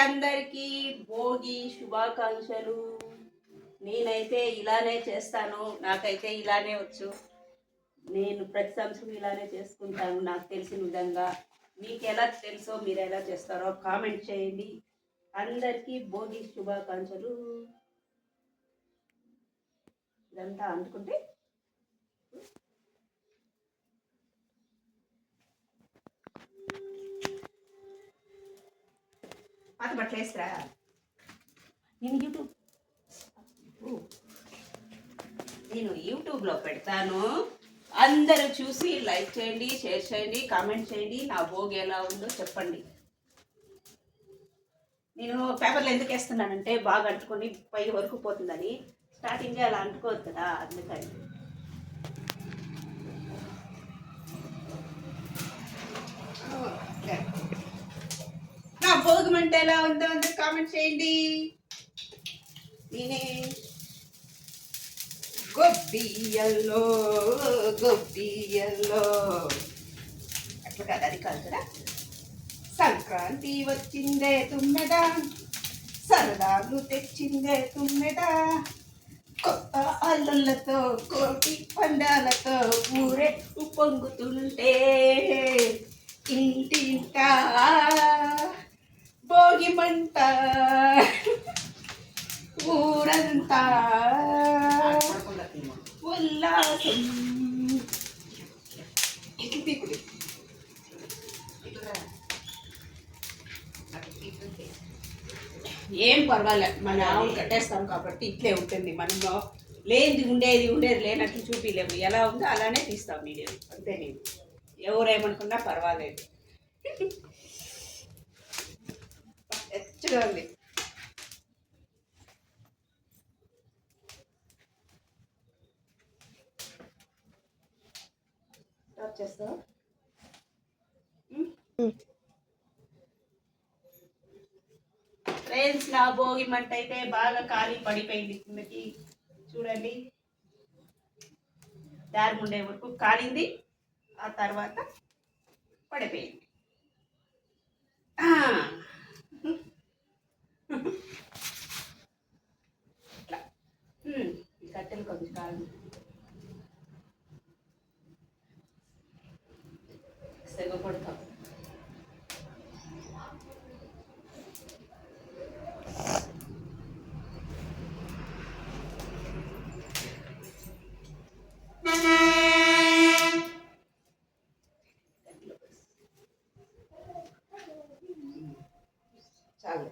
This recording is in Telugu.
అందరికీ భోగి శుభాకాంక్షలు. నేనైతే ఇలానే చేస్తాను, నాకైతే ఇలానే వచ్చు. నేను ప్రతి సంవత్సరం ఇలానే చేసుకుంటాను నాకు తెలిసిన విధంగా. మీకు ఎలా తెలుసో మీరు ఎలా చేస్తారో కామెంట్ చేయండి. అందరికీ భోగి శుభాకాంక్షలు. ఇదంతా అందుకుంటే పాత బట్టలు వేస్తారా? నేను యూట్యూబ్లో పెడతాను, అందరూ చూసి లైక్ చేయండి, షేర్ చేయండి, కామెంట్ చేయండి. నా భోగి ఎలా ఉందో చెప్పండి. నేను పేపర్లు ఎందుకు వేస్తున్నానంటే బాగా అంటుకొని పై వరకు పోతుందని. స్టార్టింగ్గా అలా అంటుకోవద్దు కదా, అందుకని. నా భోగం అంటే ఎలా ఉందో అందరూ కామెంట్ చేయండి. నేనే గొబ్బియ్యల్లో గొబ్బియ్యల్లో అట్లా కాదు, అది కాదు కదా. సంక్రాంతి వచ్చిందే తుమ్మెద, సరదాలు తెచ్చిందే తుమ్మెద, కొత్త అల్లులతో కోటి పందాలతో ఊరే పొంగుతుంటే ఇంటింటా భోగి మంట, ఊరంతా ఉల్లాసం. ఏం పర్వాలేదు, మన ఆవులు కట్టేస్తాం కాబట్టి ఇట్లే ఉంటుంది. మనము లేనిది ఉండేది లేనట్లు చూపిలేము. ఎలా ఉందో అలానే తీస్తాం వీడియో, అంతే. నేను ఎవరేమనుకున్నా పర్వాలేదు. ఎచ్చగా ఉంది. స్టార్ట్ చేస్తా. ఫ్రెండ్స్, నా భోగి మంట అయితే బాగా కాలి పడిపోయింది కిందకి. చూడండి, దారి ఉండే వరకు కాలింది, ఆ తర్వాత పడిపోయింది. ఈ కట్టెలు కొంచెం కాలి సెగ కొడతాం. చాలు.